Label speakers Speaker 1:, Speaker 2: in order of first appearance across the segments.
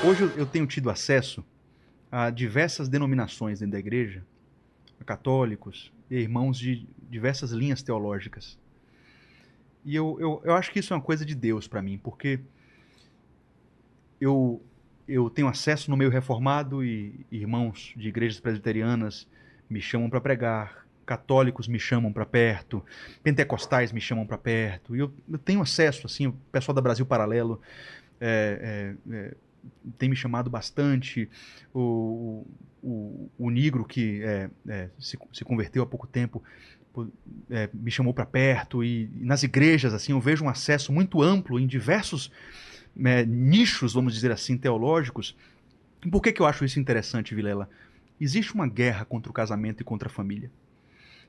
Speaker 1: Hoje eu tenho tido acesso a diversas denominações dentro da igreja, a católicos e irmãos de diversas linhas teológicas. E eu acho que isso é uma coisa de Deus para mim, porque eu tenho acesso no meio reformado e irmãos de igrejas presbiterianas me chamam para pregar, católicos me chamam para perto, pentecostais me chamam para perto, e eu tenho acesso, assim, o pessoal da Brasil Paralelo tem me chamado bastante, o Nigro, que se converteu há pouco tempo, me chamou para perto, e nas igrejas, assim, eu vejo um acesso muito amplo em diversos nichos, vamos dizer assim, teológicos. Por que eu acho isso interessante, Vilela? Existe uma guerra contra o casamento e contra a família.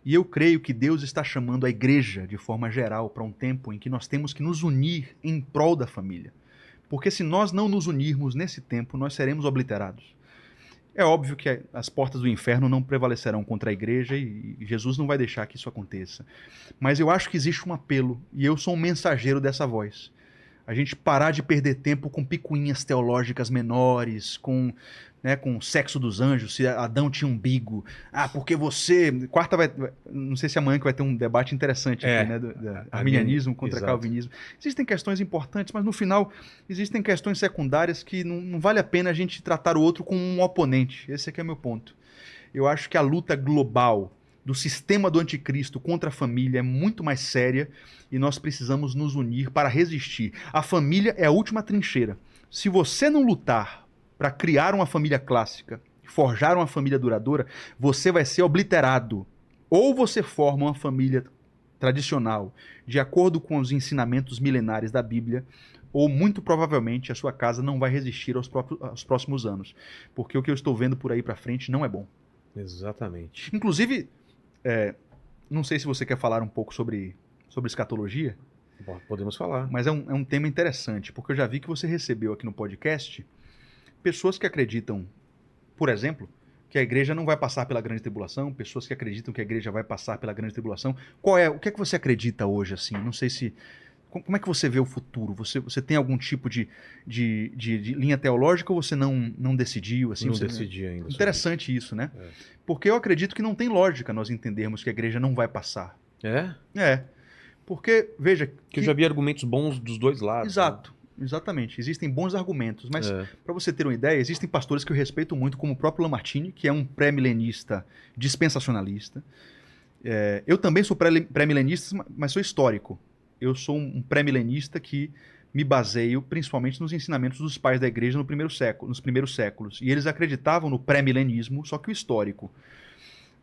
Speaker 1: E eu creio que Deus está chamando a igreja, de forma geral, para um tempo em que nós temos que nos unir em prol da família. Porque se nós não nos unirmos nesse tempo, nós seremos obliterados. É óbvio que as portas do inferno não prevalecerão contra a igreja e Jesus não vai deixar que isso aconteça. Mas eu acho que existe um apelo, e eu sou um mensageiro dessa voz. A gente parar de perder tempo com picuinhas teológicas menores, com o sexo dos anjos, se Adão tinha umbigo. Ah, porque você... Não sei se amanhã que vai ter um debate interessante aqui, né? Do arminianismo contra calvinismo. Existem questões importantes, mas no final existem questões secundárias que não vale a pena a gente tratar o outro como um oponente. Esse aqui é o meu ponto. Eu acho que a luta global do sistema do anticristo contra a família é muito mais séria e nós precisamos nos unir para resistir. A família é a última trincheira. Se você não lutar para criar uma família clássica, forjar uma família duradoura, você vai ser obliterado. Ou você forma uma família tradicional, de acordo com os ensinamentos milenares da Bíblia, ou muito provavelmente a sua casa não vai resistir aos próximos anos. Porque o que eu estou vendo por aí para frente não é bom.
Speaker 2: Exatamente.
Speaker 1: Inclusive, não sei se você quer falar um pouco sobre escatologia.
Speaker 2: Bom, podemos falar.
Speaker 1: Mas é um tema interessante, porque eu já vi que você recebeu aqui no podcast pessoas que acreditam, por exemplo, que a igreja não vai passar pela grande tribulação, pessoas que acreditam que a igreja vai passar pela grande tribulação. O que é que você acredita hoje, assim? Não sei se... Como é que você vê o futuro? Você tem algum tipo de linha teológica ou você não decidiu? Assim,
Speaker 2: não decidi ainda.
Speaker 1: Interessante isso, né? Porque eu acredito que não tem lógica nós entendermos que a igreja não vai passar. Porque, veja...
Speaker 2: Que eu já vi argumentos bons dos dois lados.
Speaker 1: Exato. Né? Exatamente, existem bons argumentos, mas para você ter uma ideia, existem pastores que eu respeito muito, como o próprio Lamartine, que é um pré-milenista dispensacionalista. Eu também sou pré-milenista, mas sou histórico. Eu sou um pré-milenista que me baseio principalmente nos ensinamentos dos pais da igreja nos primeiros séculos. E eles acreditavam no pré-milenismo, só que o histórico.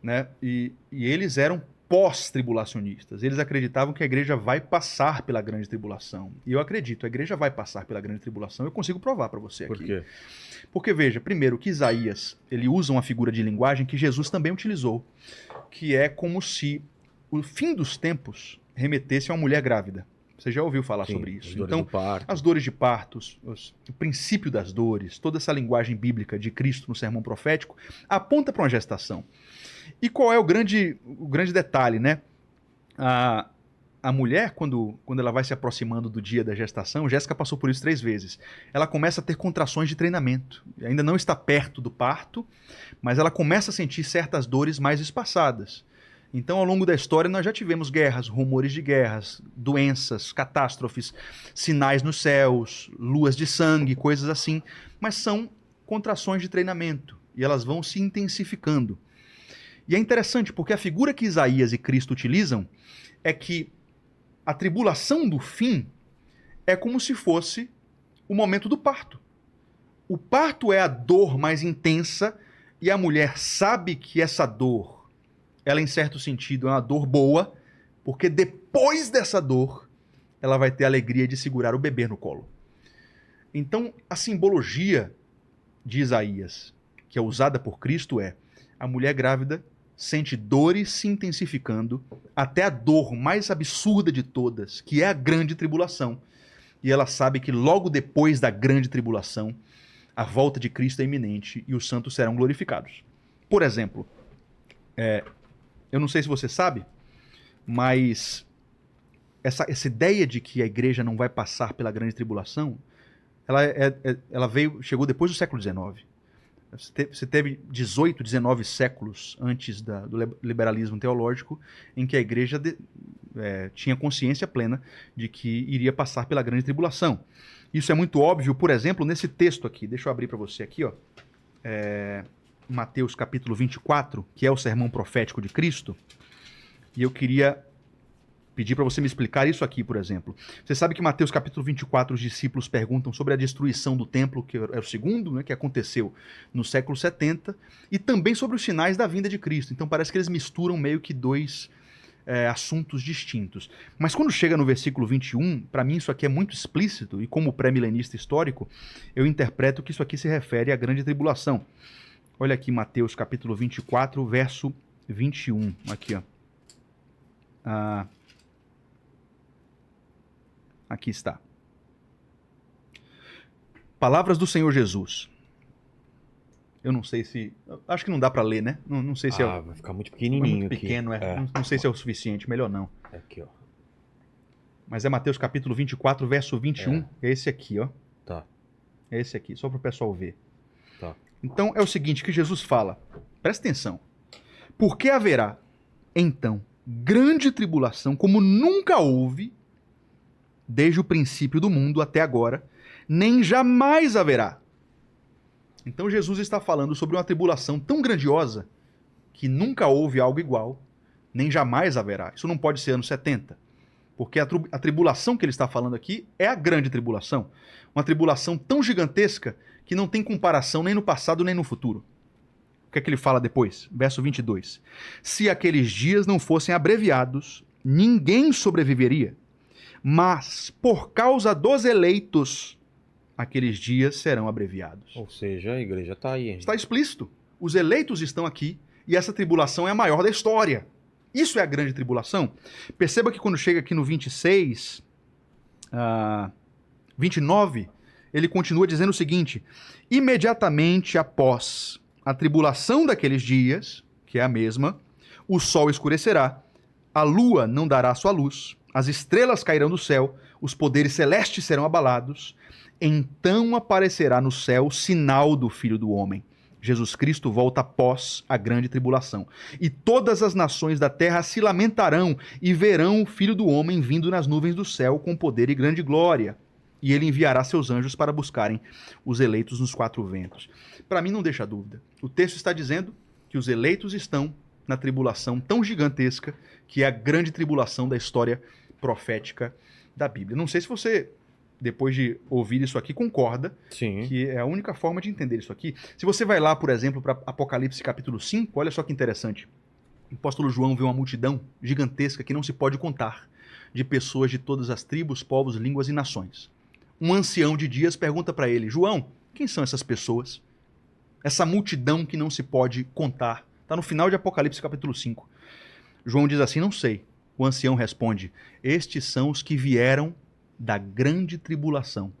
Speaker 1: Né? E eles eram pós-tribulacionistas. Eles acreditavam que a igreja vai passar pela grande tribulação. E eu acredito, a igreja vai passar pela grande tribulação. Eu consigo provar para você aqui.
Speaker 2: Por quê?
Speaker 1: Porque, veja, primeiro que Isaías, ele usa uma figura de linguagem que Jesus também utilizou, que é como se o fim dos tempos remetesse a uma mulher grávida. Você já ouviu falar sobre isso?
Speaker 2: Então,
Speaker 1: as dores de parto, o princípio das dores, toda essa linguagem bíblica de Cristo no sermão profético, aponta para uma gestação. E qual é o grande detalhe, né? A mulher, quando ela vai se aproximando do dia da gestação, Jéssica passou por isso 3 vezes, ela começa a ter contrações de treinamento. Ainda não está perto do parto, mas ela começa a sentir certas dores mais espaçadas. Então, ao longo da história, nós já tivemos guerras, rumores de guerras, doenças, catástrofes, sinais nos céus, luas de sangue, coisas assim. Mas são contrações de treinamento e elas vão se intensificando. E é interessante porque a figura que Isaías e Cristo utilizam é que a tribulação do fim é como se fosse o momento do parto. O parto é a dor mais intensa e a mulher sabe que essa dor, ela em certo sentido é uma dor boa, porque depois dessa dor ela vai ter a alegria de segurar o bebê no colo. Então a simbologia de Isaías, que é usada por Cristo, é a mulher grávida sente dores se intensificando até a dor mais absurda de todas, que é a grande tribulação. E ela sabe que logo depois da grande tribulação, a volta de Cristo é iminente e os santos serão glorificados. Por exemplo, eu não sei se você sabe, mas essa ideia de que a igreja não vai passar pela grande tribulação chegou depois do século XIX. Você teve 18, 19 séculos antes do liberalismo teológico, em que a igreja tinha consciência plena de que iria passar pela grande tribulação. Isso é muito óbvio, por exemplo, nesse texto aqui. Deixa eu abrir para você aqui, ó. Mateus capítulo 24, que é o sermão profético de Cristo. E eu queria pedir para você me explicar isso aqui, por exemplo. Você sabe que em Mateus capítulo 24 os discípulos perguntam sobre a destruição do templo, que é o segundo, né, que aconteceu no século 70, e também sobre os sinais da vinda de Cristo. Então parece que eles misturam meio que dois assuntos distintos. Mas quando chega no versículo 21, para mim isso aqui é muito explícito, e como pré-milenista histórico, eu interpreto que isso aqui se refere à grande tribulação. Olha aqui Mateus capítulo 24, verso 21. Aqui, ó. Aqui está. Palavras do Senhor Jesus. Eu não sei se... Acho que não dá para ler, né? Não sei se
Speaker 2: vai ficar muito pequenininho
Speaker 1: muito pequeno,
Speaker 2: aqui.
Speaker 1: Não sei se é o suficiente, melhor não.
Speaker 2: Aqui, ó.
Speaker 1: Mas é Mateus capítulo 24, verso 21. É esse aqui, ó.
Speaker 2: Tá.
Speaker 1: É esse aqui, só para o pessoal ver.
Speaker 2: Tá.
Speaker 1: Então é o seguinte que Jesus fala. Presta atenção. Porque haverá, então, grande tribulação, como nunca houve, desde o princípio do mundo até agora, nem jamais haverá. Então Jesus está falando sobre uma tribulação tão grandiosa que nunca houve algo igual, nem jamais haverá. Isso não pode ser anos 70, porque a tribulação que ele está falando aqui é a grande tribulação. Uma tribulação tão gigantesca que não tem comparação nem no passado nem no futuro. O que é que ele fala depois? Verso 22. Se aqueles dias não fossem abreviados, ninguém sobreviveria. Mas, por causa dos eleitos, aqueles dias serão abreviados.
Speaker 2: Ou seja, a igreja está aí. Hein?
Speaker 1: Está explícito. Os eleitos estão aqui e essa tribulação é a maior da história. Isso é a grande tribulação. Perceba que quando chega aqui no 26, 29, ele continua dizendo o seguinte: imediatamente após a tribulação daqueles dias, que é a mesma, o sol escurecerá, a lua não dará sua luz, as estrelas cairão do céu, os poderes celestes serão abalados. Então aparecerá no céu o sinal do Filho do Homem. Jesus Cristo volta após a grande tribulação. E todas as nações da terra se lamentarão e verão o Filho do Homem vindo nas nuvens do céu com poder e grande glória. E ele enviará seus anjos para buscarem os eleitos nos quatro ventos. Para mim não deixa dúvida. O texto está dizendo que os eleitos estão na tribulação tão gigantesca que é a grande tribulação da história profética da Bíblia. Não sei se você, depois de ouvir isso aqui, concorda.
Speaker 2: Sim.
Speaker 1: Que é a única forma de entender isso aqui. Se você vai lá, por exemplo, para Apocalipse capítulo 5, olha só que interessante. O apóstolo João vê uma multidão gigantesca que não se pode contar, de pessoas de todas as tribos, povos, línguas e nações. Um ancião de dias pergunta para ele: João, quem são essas pessoas? Essa multidão que não se pode contar. Está no final de Apocalipse capítulo 5. João diz assim: não sei. O ancião responde: estes são os que vieram da grande tribulação,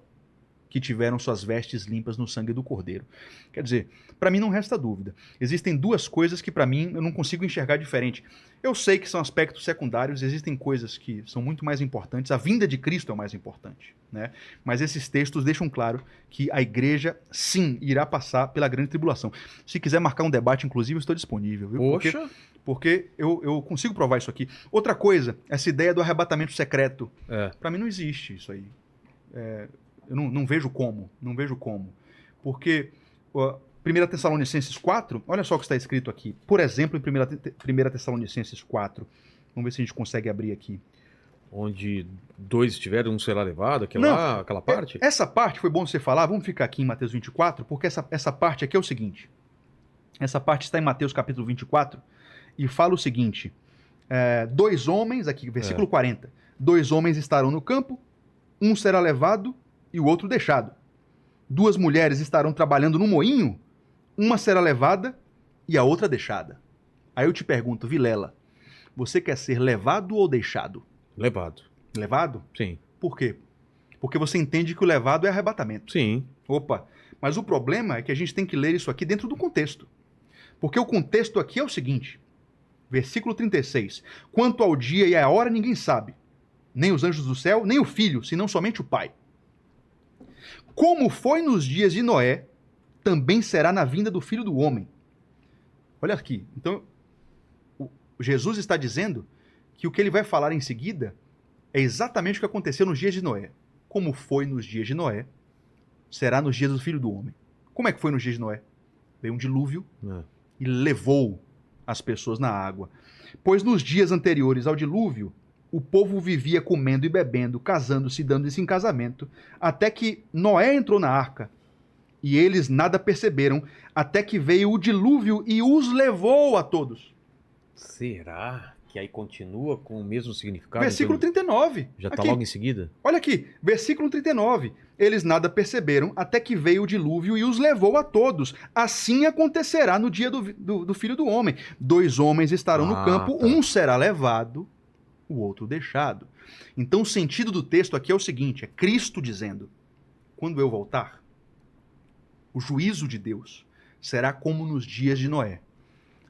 Speaker 1: que tiveram suas vestes limpas no sangue do Cordeiro. Quer dizer, para mim não resta dúvida. Existem duas coisas que para mim eu não consigo enxergar diferente. Eu sei que são aspectos secundários, existem coisas que são muito mais importantes. A vinda de Cristo é o mais importante, né? Mas esses textos deixam claro que a igreja, sim, irá passar pela grande tribulação. Se quiser marcar um debate, inclusive, eu estou disponível. Viu?
Speaker 2: Poxa!
Speaker 1: Porque eu consigo provar isso aqui. Outra coisa, essa ideia do arrebatamento secreto. Para mim não existe isso aí. Eu não vejo como. Não vejo como. Porque 1 Tessalonicenses 4, olha só o que está escrito aqui. Por exemplo, em 1 Tessalonicenses 4. Vamos ver se a gente consegue abrir aqui.
Speaker 2: Onde dois estiverem, um será levado, aquela parte?
Speaker 1: Essa parte foi bom você falar. Vamos ficar aqui em Mateus 24, porque essa parte aqui é o seguinte. Essa parte está em Mateus capítulo 24 e fala o seguinte. Dois homens, aqui, versículo 40. Dois homens estarão no campo, um será levado e o outro deixado. Duas mulheres estarão trabalhando no moinho, uma será levada e a outra deixada. Aí eu te pergunto, Vilela, você quer ser levado ou deixado?
Speaker 2: Levado.
Speaker 1: Levado?
Speaker 2: Sim.
Speaker 1: Por quê? Porque você entende que o levado é arrebatamento.
Speaker 2: Sim.
Speaker 1: Opa, mas o problema é que a gente tem que ler isso aqui dentro do contexto. Porque o contexto aqui é o seguinte, versículo 36. Quanto ao dia e à hora ninguém sabe, nem os anjos do céu, nem o Filho, senão somente o Pai. Como foi nos dias de Noé, também será na vinda do Filho do Homem. Olha aqui. Então, Jesus está dizendo que o que ele vai falar em seguida é exatamente o que aconteceu nos dias de Noé. Como foi nos dias de Noé, será nos dias do Filho do Homem. Como é que foi nos dias de Noé? Veio um dilúvio e levou as pessoas na água. Pois nos dias anteriores ao dilúvio, o povo vivia comendo e bebendo, casando-se e dando-se em casamento, até que Noé entrou na arca. E eles nada perceberam, até que veio o dilúvio e os levou a todos.
Speaker 2: Será que aí continua com o mesmo significado?
Speaker 1: Versículo 39.
Speaker 2: Já está
Speaker 1: aqui.
Speaker 2: logo em seguida?
Speaker 1: Olha aqui, versículo 39. Eles nada perceberam, até que veio o dilúvio e os levou a todos. Assim acontecerá no dia do Filho do Homem. 2 homens estarão no campo,
Speaker 2: tá.
Speaker 1: Um será levado, o outro deixado. Então o sentido do texto aqui é o seguinte, é Cristo dizendo, quando eu voltar, o juízo de Deus será como nos dias de Noé.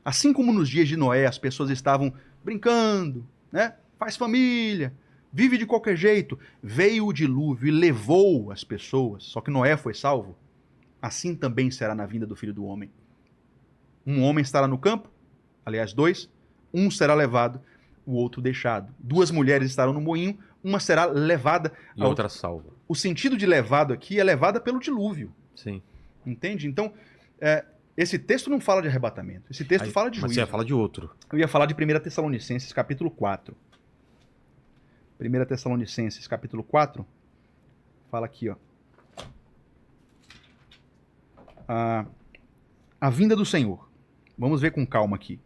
Speaker 1: Assim como nos dias de Noé as pessoas estavam brincando, né? Faz família, vive de qualquer jeito. Veio o dilúvio e levou as pessoas, só que Noé foi salvo. Assim também será na vinda do Filho do Homem. Um homem estará no campo, aliás 2, um será levado, o outro deixado. 2 mulheres estarão no moinho, uma será levada.
Speaker 2: E a outra salva.
Speaker 1: O sentido de levado aqui é levada pelo dilúvio.
Speaker 2: Sim.
Speaker 1: Entende? Então, esse texto não fala de arrebatamento. Esse texto fala de juízo.
Speaker 2: Mas você ia falar de outro.
Speaker 1: Eu ia falar de 1 Tessalonicenses, capítulo 4. 1 Tessalonicenses, capítulo 4. Fala aqui, ó. A vinda do Senhor. Vamos ver com calma aqui.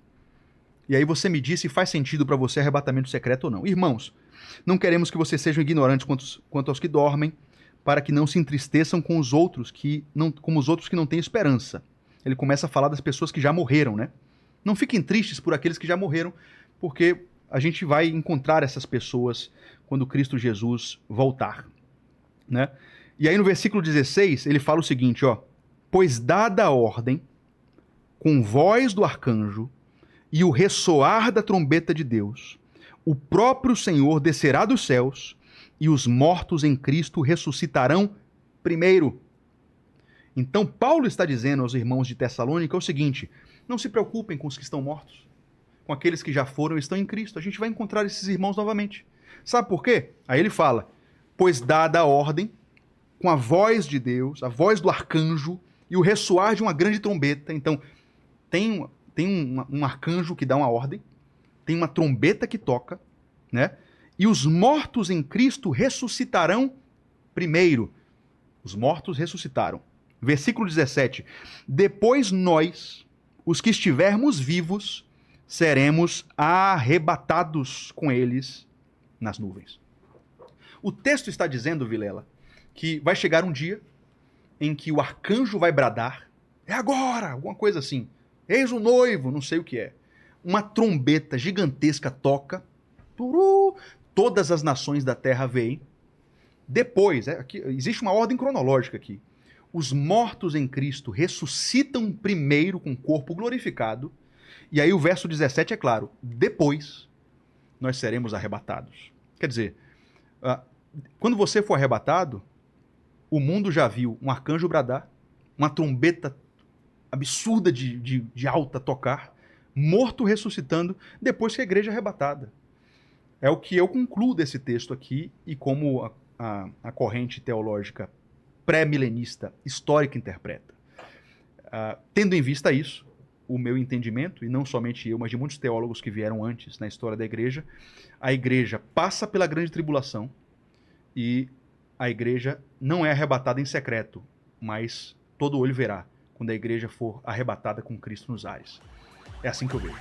Speaker 1: E aí você me diz se faz sentido para você arrebatamento secreto ou não. Irmãos, não queremos que vocês sejam ignorantes quanto aos que dormem, para que não se entristeçam com os outros como os outros que não têm esperança. Ele começa a falar das pessoas que já morreram, né? Não fiquem tristes por aqueles que já morreram, porque a gente vai encontrar essas pessoas quando Cristo Jesus voltar, né? E aí no versículo 16, ele fala o seguinte, ó: pois dada a ordem, com voz do arcanjo e o ressoar da trombeta de Deus, o próprio Senhor descerá dos céus e os mortos em Cristo ressuscitarão primeiro. Então Paulo está dizendo aos irmãos de Tessalônica o seguinte: não se preocupem com os que estão mortos, com aqueles que já foram e estão em Cristo. A gente vai encontrar esses irmãos novamente. Sabe por quê? Aí ele fala: pois dada a ordem, com a voz de Deus, a voz do arcanjo e o ressoar de uma grande trombeta. Então tem um arcanjo que dá uma ordem, tem uma trombeta que toca, né? E os mortos em Cristo ressuscitarão primeiro. Os mortos ressuscitaram. Versículo 17. Depois nós, os que estivermos vivos, seremos arrebatados com eles nas nuvens. O texto está dizendo, Vilela, que vai chegar um dia em que o arcanjo vai bradar. É agora! Alguma coisa assim. Eis o noivo, não sei o que é. Uma trombeta gigantesca toca. Todas as nações da terra veem. Depois, aqui, existe uma ordem cronológica aqui. Os mortos em Cristo ressuscitam primeiro com o corpo glorificado. E aí o verso 17 é claro. Depois, nós seremos arrebatados. Quer dizer, quando você for arrebatado, o mundo já viu um arcanjo bradar, uma trombeta absurda de alta tocar, morto ressuscitando, depois que a igreja é arrebatada. É o que eu concluo desse texto aqui e como a corrente teológica pré-milenista histórica interpreta. Tendo em vista isso, o meu entendimento, e não somente eu, mas de muitos teólogos que vieram antes na história da igreja, a igreja passa pela grande tribulação e a igreja não é arrebatada em secreto, mas todo olho verá quando a igreja for arrebatada com Cristo nos ares. É assim que eu vejo.